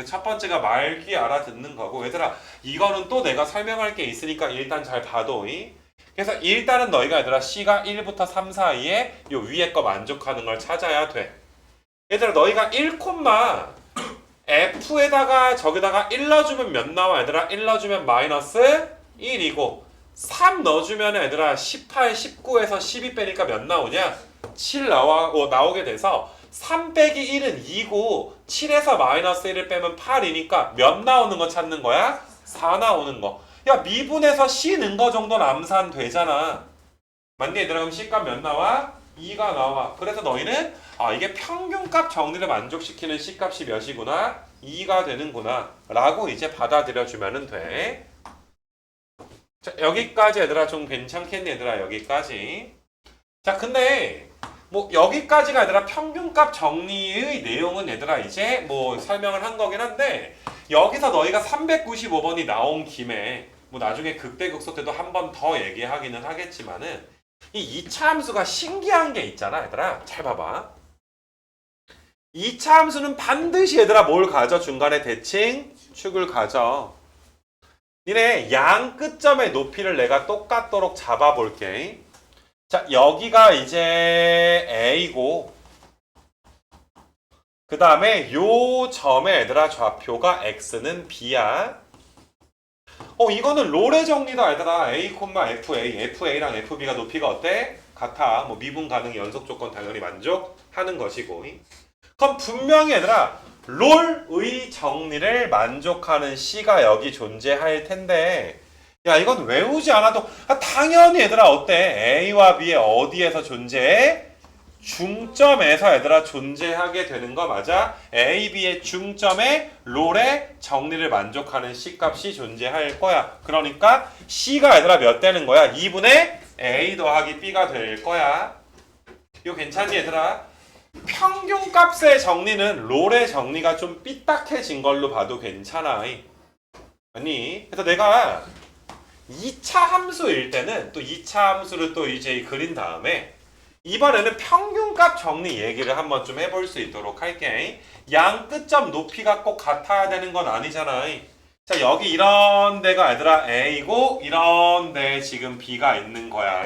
첫 번째가 말귀 알아듣는 거고 얘들아 이거는 또 내가 설명할 게 있으니까 일단 잘 봐도 그래서 일단은 너희가 얘들아 C가 1부터 3 사이에 요 위에 거 만족하는 걸 찾아야 돼. 얘들아 너희가 1, F에다가 저기다가 1 넣어주면 몇 나와 얘들아? 1 넣어주면 마이너스 1이고 3 넣어주면 얘들아 18, 19에서 12 빼니까 몇 나오냐? 7 나오게 돼서 3 빼기 1은 2고 7에서 마이너스 1을 빼면 8이니까 몇 나오는 거 찾는 거야? 4 나오는 거. 야 미분에서 C 는 거 정도는 암산 되잖아. 맞니 얘들아? 그럼 C값 몇 나와? 2가 나와. 그래서 너희는 이게 평균값 정리를 만족시키는 C값이 몇이구나? 2가 되는구나 라고 이제 받아들여 주면 돼. 자 여기까지 얘들아 좀 괜찮겠니 얘들아? 여기까지. 자 근데 뭐 여기까지가 얘들아 평균값 정리의 내용은 얘들아 이제 뭐 설명을 한 거긴 한데 여기서 너희가 395번이 나온 김에 뭐 나중에 극대극소 때도 한 번 더 얘기하기는 하겠지만은 이 2차 함수가 신기한 게 있잖아 얘들아. 잘 봐봐. 2차 함수는 반드시 얘들아 뭘 가져? 중간에 대칭 축을 가져. 니네 양 끝점의 높이를 내가 똑같도록 잡아볼게. 자 여기가 이제 A고 그 다음에 요 점의 얘들아 좌표가 X는 B야. 이거는 롤의 정리다 얘들아. A, FA, FA랑 FB가 높이가 어때? 같아. 뭐 미분 가능 연속 조건 당연히 만족하는 것이고. 그럼 분명히 얘들아 롤의 정리를 만족하는 C가 여기 존재할 텐데 야 이건 외우지 않아도 당연히 얘들아 어때? A와 B의 어디에서 존재해? 중점에서 얘들아 존재하게 되는 거 맞아? A, B의 중점에 롤의 정리를 만족하는 C 값이 존재할 거야. 그러니까 C가 얘들아 몇 되는 거야? 2분의 A 더하기 B가 될 거야. 이거 괜찮니 얘들아? 평균값의 정리는 롤의 정리가 좀 삐딱해진 걸로 봐도 괜찮아. 아니 그래서 내가 2차 함수일 때는 또 2차 함수를 또 이제 그린 다음에 이번에는 평균값 정리 얘기를 한번 좀 해볼 수 있도록 할게. 양 끝점 높이가 꼭 같아야 되는 건 아니잖아. 자 여기 이런 데가 얘들아 A고 이런 데 지금 B가 있는 거야.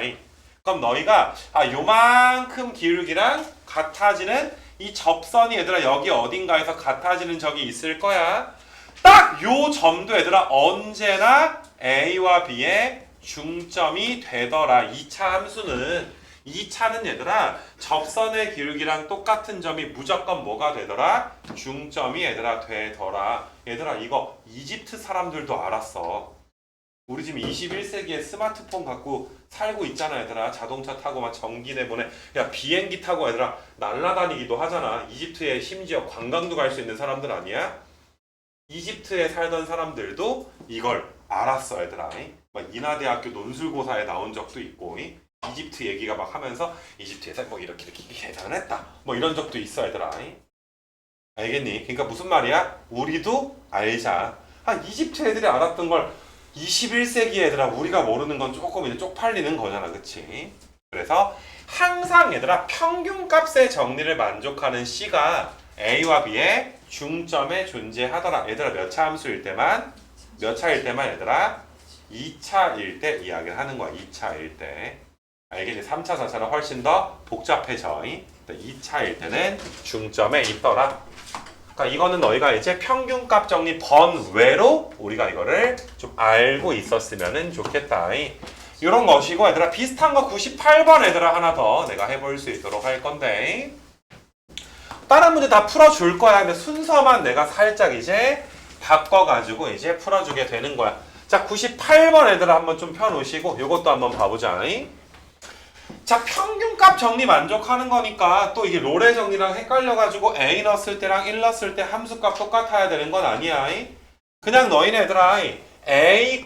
그럼 너희가 요만큼 기울기랑 같아지는 이 접선이 얘들아 여기 어딘가에서 같아지는 적이 있을 거야. 딱 요 점도 얘들아 언제나 A와 B의 중점이 되더라. 2차 함수는 2차는 얘들아 접선의 기울기랑 똑같은 점이 무조건 뭐가 되더라? 중점이 얘들아 되더라. 얘들아 이거 이집트 사람들도 알았어. 우리 지금 21세기에 스마트폰 갖고 살고 있잖아 얘들아. 자동차 타고 막 전기 내보내. 야 비행기 타고 얘들아 날아다니기도 하잖아. 이집트에 심지어 관광도 갈 수 있는 사람들 아니야? 이집트에 살던 사람들도 이걸 알았어 얘들아. 막 인하대학교 논술고사에 나온 적도 있고 이집트 얘기가 막 하면서 이집트에서 뭐 이렇게 대단했다 뭐 이런 적도 있어 얘들아. 알겠니? 그러니까 무슨 말이야? 우리도 알자. 이집트 애들이 알았던 걸 21세기 얘들아 우리가 모르는 건 조금 이제 쪽팔리는 거잖아. 그치? 그래서 항상 얘들아 평균값의 정리를 만족하는 C가 A와 B의 중점에 존재하더라. 얘들아 몇 차 함수일 때만? 몇 차일 때만 얘들아? 2차일 때 이야기를 하는 거야. 2차일 때. 알겠니? 3차, 4차는 훨씬 더 복잡해져. 2차일 때는 중점에 있더라. 그러니까 이거는 너희가 이제 평균값 정리 번외로 우리가 이거를 좀 알고 있었으면 좋겠다. 이런 것이고 얘들아 비슷한 거 98번 얘들아 하나 더 내가 해볼 수 있도록 할 건데 다른 문제 다 풀어줄 거야. 근데 순서만 내가 살짝 이제 바꿔가지고 이제 풀어주게 되는 거야. 자 98번 얘들아 한번 좀 펴놓으시고 이것도 한번 봐보자. 자 평균값 정리 만족하는 거니까 또 이게 롤의 정리랑 헷갈려가지고 A 넣었을 때랑 1 넣었을 때 함수값 똑같아야 되는 건 아니야. 그냥 너희네 얘들아 A,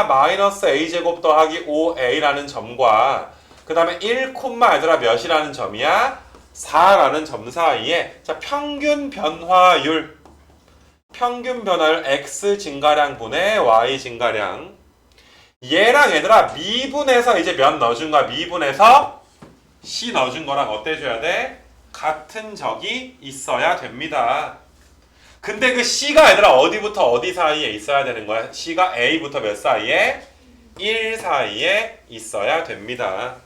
마이너스 A제곱 더하기 5A라는 점과 그 다음에 1, 얘들아 몇이라는 점이야? 4라는 점 사이에 자 평균 변화율 X 증가량 분의 Y 증가량 얘랑 얘들아 미분해서 이제 몇 넣어준 거야? 미분해서 C 넣어준 거랑 어때줘야 돼? 같은 적이 있어야 됩니다. 근데 그 C가 얘들아 어디부터 어디 사이에 있어야 되는 거야? C가 A부터 몇 사이에? 1 사이에 있어야 됩니다.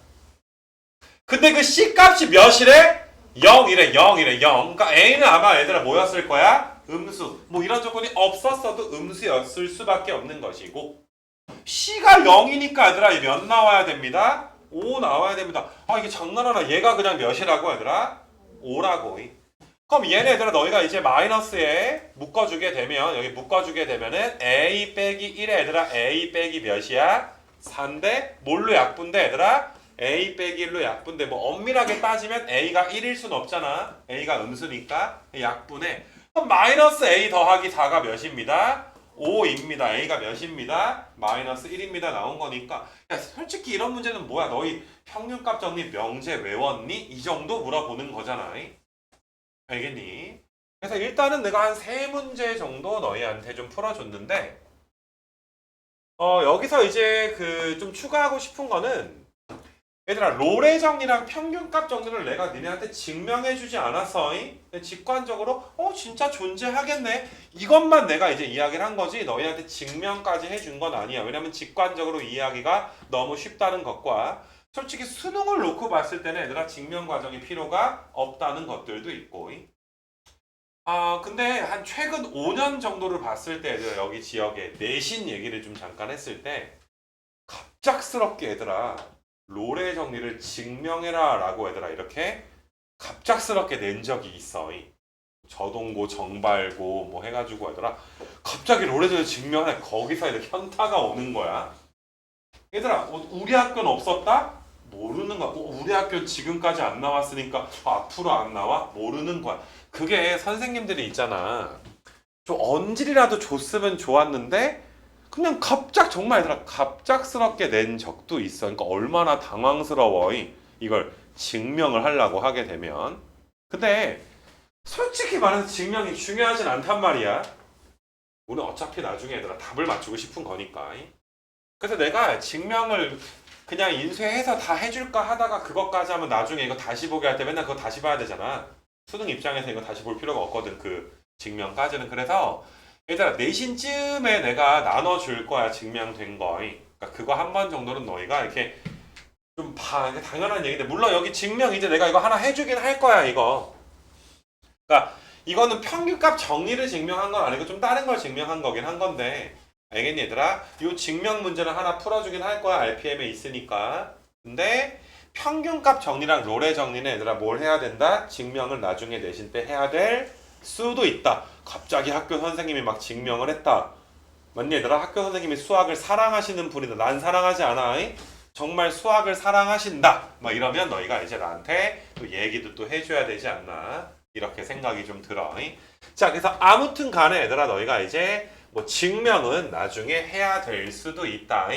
근데 그 C 값이 몇이래? 0이래 0이래 0. 그러니까 A는 아마 얘들아 뭐였을 거야? 음수. 뭐 이런 조건이 없었어도 음수였을 수밖에 없는 것이고 C가 0이니까 얘들아 몇 나와야 됩니다? 5 나와야 됩니다. 이게 장난하나? 얘가 그냥 몇이라고 얘들아? 5라고. 그럼 얘네들아 너희가 이제 마이너스에 묶어주게 되면 여기 묶어주게 되면은 A 빼기 1에 얘들아 A 빼기 몇이야? 4인데 뭘로 약분돼 얘들아? A 빼기 1로 약분돼. 뭐 엄밀하게 따지면 A가 1일 순 없잖아. A가 음수니까 약분해. 그럼 마이너스 A 더하기 4가 몇입니다? 5입니다. A가 몇입니다? 마이너스 1입니다. 나온 거니까 야 솔직히 이런 문제는 뭐야? 너희 평균값 정리 명제 외웠니? 이 정도 물어보는 거잖아. 알겠니? 그래서 일단은 내가 한 3문제 정도 너희한테 좀 풀어줬는데 여기서 이제 그 좀 추가하고 싶은 거는 얘들아 롤의 정리랑 평균값 정리를 내가 니네한테 증명해주지 않았어. 직관적으로 진짜 존재하겠네 이것만 내가 이제 이야기를 한 거지 너희한테 증명까지 해준 건 아니야. 왜냐면 직관적으로 이해하기가 너무 쉽다는 것과 솔직히 수능을 놓고 봤을 때는 얘들아 증명 과정이 필요가 없다는 것들도 있고 근데 한 최근 5년 정도를 봤을 때 얘들아 여기 지역에 내신 얘기를 좀 잠깐 했을 때 갑작스럽게 얘들아 롤의 정리를 증명해라 라고 얘들아 이렇게 갑작스럽게 낸 적이 있어. 저동고 정발고 뭐 해가지고 얘들아 갑자기 롤의 정리 증명해. 거기서 이제 현타가 오는 거야. 얘들아 우리 학교는 없었다? 모르는 거야. 우리 학교 지금까지 안 나왔으니까 앞으로 안 나와? 모르는 거야. 그게 선생님들이 있잖아. 좀 언질이라도 줬으면 좋았는데 그냥 정말 얘들아 갑작스럽게 낸 적도 있어. 그러니까 얼마나 당황스러워. 이걸 증명을 하려고 하게 되면. 근데 솔직히 말해서 증명이 중요하진 않단 말이야. 우리는 어차피 나중에 얘들아 답을 맞추고 싶은 거니까. 그래서 내가 증명을 그냥 인쇄해서 다 해줄까 하다가 그것까지 하면 나중에 이거 다시 보게 할 때 맨날 그거 다시 봐야 되잖아. 수능 입장에서 이거 다시 볼 필요가 없거든. 그 증명까지는. 그래서 얘들아 내신쯤에 내가 나눠줄 거야. 증명된 거. 그러니까 그거 한 번 정도는 너희가 이렇게 좀 봐. 이게 당연한 얘기인데 물론 여기 증명 이제 내가 이거 하나 해주긴 할 거야. 이거. 그러니까 이거는 평균값 정리를 증명한 건 아니고 좀 다른 걸 증명한 거긴 한 건데 알겠니 얘들아? 이 증명 문제는 하나 풀어주긴 할 거야. RPM에 있으니까. 근데 평균값 정리랑 롤의 정리는 얘들아 뭘 해야 된다? 증명을 나중에 내신 때 해야 될 수도 있다. 갑자기 학교 선생님이 막 증명을 했다. 맞니 얘들아? 학교 선생님이 수학을 사랑하시는 분이다. 난 사랑하지 않아. 정말 수학을 사랑하신다. 막 이러면 너희가 이제 나한테 또 얘기도 또 해줘야 되지 않나. 이렇게 생각이 좀 들어. 자, 그래서 아무튼 간에 얘들아 너희가 이제 뭐 증명은 나중에 해야 될 수도 있다.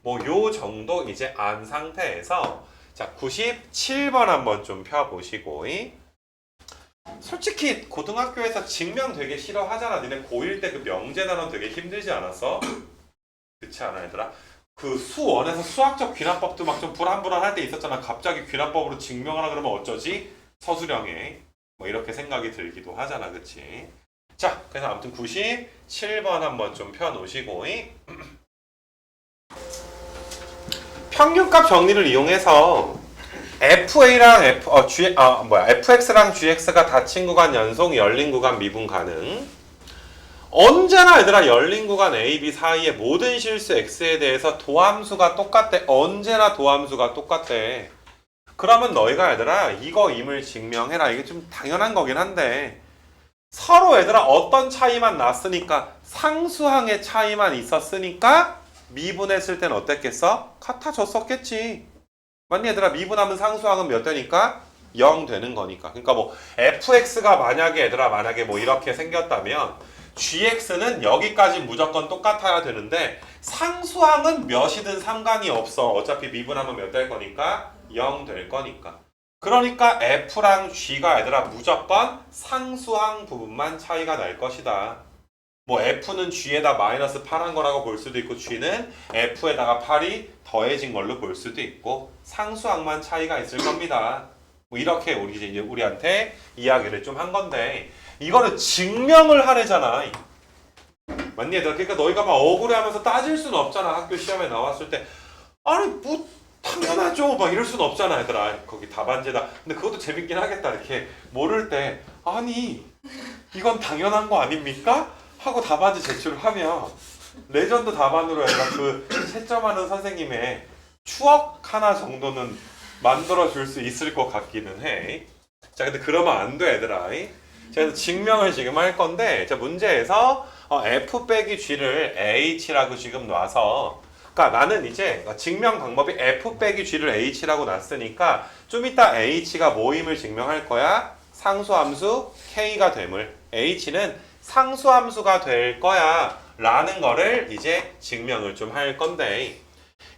뭐 요 정도 이제 안 상태에서 자 97번 한번 좀 펴보시고. 솔직히 고등학교에서 증명 되게 싫어하잖아. 니네 고1 때 그 명제 단원 되게 힘들지 않았어? 그렇지 않아 얘들아? 그 수원에서 수학적 귀납법도 막 좀 불안불안할 때 있었잖아. 갑자기 귀납법으로 증명하라 그러면 어쩌지? 서술형에 뭐 이렇게 생각이 들기도 하잖아. 그치? 자, 그래서 아무튼 97번 한번 좀 펴놓으시고 평균값 정리를 이용해서 FA랑 FX랑 GX가 닫힌 구간 연속 열린 구간 미분 가능. 언제나 얘들아 열린 구간 A, B 사이의 모든 실수 X에 대해서 도함수가 똑같대. 언제나 도함수가 똑같대. 그러면 너희가 얘들아 이거 임을 증명해라. 이게 좀 당연한 거긴 한데 서로 얘들아 어떤 차이만 났으니까 상수항의 차이만 있었으니까 미분했을 때는 어땠겠어? 같아졌었겠지. 맞니 얘들아? 미분하면 상수항은 몇 되니까? 0 되는 거니까. 그러니까 뭐 fx가 만약에 뭐 이렇게 생겼다면 gx는 여기까지 무조건 똑같아야 되는데 상수항은 몇이든 상관이 없어. 어차피 미분하면 몇 될 거니까? 0 될 거니까. 그러니까 f랑 g가 얘들아 무조건 상수항 부분만 차이가 날 것이다. 뭐 f는 g에다 마이너스 8한 거라고 볼 수도 있고 g는 f에다가 8이 더해진 걸로 볼 수도 있고 상수항만 차이가 있을 겁니다. 뭐 이렇게 우리한테 이야기를 좀 한 건데 이거를 증명을 하래잖아. 맞니 얘들아? 그러니까 너희가 막 억울해하면서 따질 수는 없잖아. 학교 시험에 나왔을 때 아니 뭐 당연하죠 막 이럴 수는 없잖아 얘들아. 거기 답안지에다. 근데 그것도 재밌긴 하겠다. 이렇게 모를 때 아니 이건 당연한 거 아닙니까? 하고 답안지 제출을 하면 레전드 답안으로 얘들아 그 채점하는 선생님의 추억 하나 정도는 만들어 줄 수 있을 것 같기는 해. 자 근데 그러면 안 돼 얘들아. 제가 증명을 지금 할 건데 자 문제에서 f 빼기 g를 h라고 지금 놔서 그러니까 나는 이제 증명 방법이 f 빼기 g를 h라고 놨으니까 좀 이따 h가 뭐임을 증명할 거야. 상수함수 k가 됨을. h는 상수함수가 될 거야 라는 거를 이제 증명을 좀 할 건데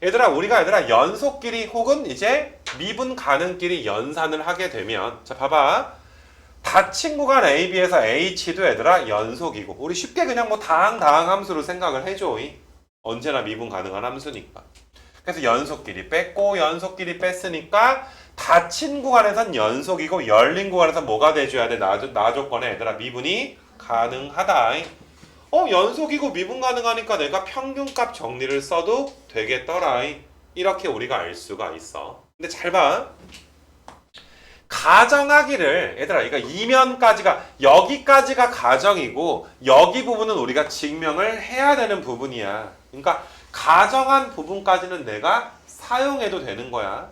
얘들아 우리가 연속끼리 혹은 이제 미분 가능끼리 연산을 하게 되면 자 봐봐 닫힌 구간 A, B에서 H도 얘들아 연속이고 우리 쉽게 그냥 뭐 다항 함수로 생각을 해줘. 언제나 미분 가능한 함수니까. 그래서 연속끼리 뺐고 연속끼리 뺐으니까 닫힌 구간에선 연속이고 열린 구간에선 뭐가 돼줘야 돼? 나 조건에 얘들아 미분이 가능하다. 연속이고 미분 가능하니까 내가 평균값 정리를 써도 되겠더라. 이렇게 우리가 알 수가 있어. 근데 잘 봐. 가정하기를 얘들아 이거 이면까지가 여기까지가 가정이고 여기 부분은 우리가 증명을 해야 되는 부분이야. 그러니까 가정한 부분까지는 내가 사용해도 되는 거야.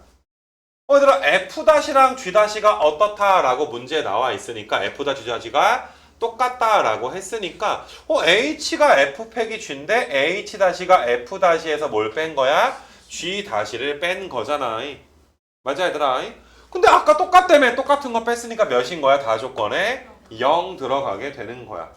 얘들아 F-랑 G-가 어떻다라고 문제에 나와 있으니까 F-, G-가 똑같다라고 했으니까 H가 F 팩이 G인데 H-가 F-에서 뭘 뺀 거야? G-를 뺀 거잖아. 맞아 얘들아? 근데 아까 똑같다며 똑같은 거 뺐으니까 몇인 거야? 다 조건에 0 들어가게 되는 거야.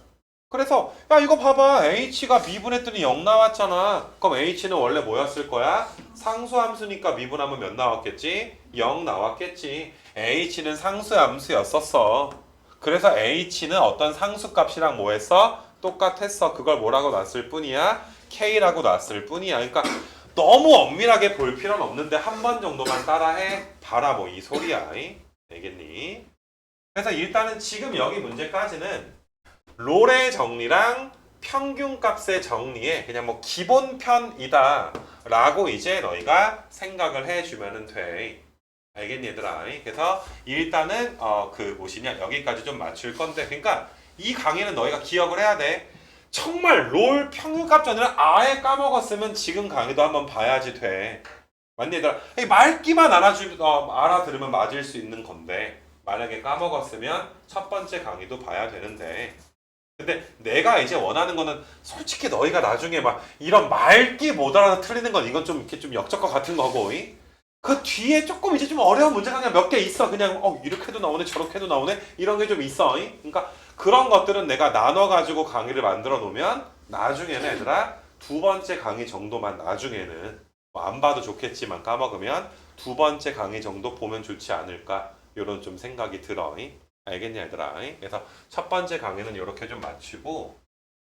그래서 야 이거 봐봐 h가 미분했더니 0 나왔잖아. 그럼 h는 원래 뭐였을 거야? 상수함수니까 미분하면 몇 나왔겠지? 0 나왔겠지. h는 상수함수였었어. 그래서 h는 어떤 상수값이랑 뭐 했어? 똑같았어. 그걸 뭐라고 놨을 뿐이야? k라고 놨을 뿐이야. 그러니까 너무 엄밀하게 볼 필요는 없는데 한 번 정도만 따라해 봐라 뭐 이 소리야. 알겠니? 그래서 일단은 지금 여기 문제까지는 롤의 정리랑 평균값의 정리에 그냥 뭐 기본편이다 라고 이제 너희가 생각을 해주면 돼. 알겠니 얘들아? 그래서 일단은 그 무엇이냐 여기까지 좀 맞출 건데 그러니까 이 강의는 너희가 기억을 해야 돼. 정말 롤 평균값 전을 아예 까먹었으면 지금 강의도 한번 봐야지 돼. 맞니 얘들아? 말기만 알아들으면 맞을 수 있는 건데 만약에 까먹었으면 첫 번째 강의도 봐야 되는데 근데 내가 이제 원하는 거는 솔직히 너희가 나중에 막 이런 말기 못 알아서 틀리는 건 이건 좀 이렇게 좀 역적과 같은 거고 그 뒤에 조금 이제 좀 어려운 문제가 그냥 몇 개 있어. 그냥 이렇게도 나오네 저렇게도 나오네 이런 게 좀 있어. 그러니까 그런 것들은 내가 나눠가지고 강의를 만들어 놓으면 나중에는 얘들아 두 번째 강의 정도만 나중에는 안 봐도 좋겠지만 까먹으면 두 번째 강의 정도 보면 좋지 않을까 이런 좀 생각이 들어. 알겠냐 얘들아? 그래서 첫 번째 강의는 이렇게 좀 맞추고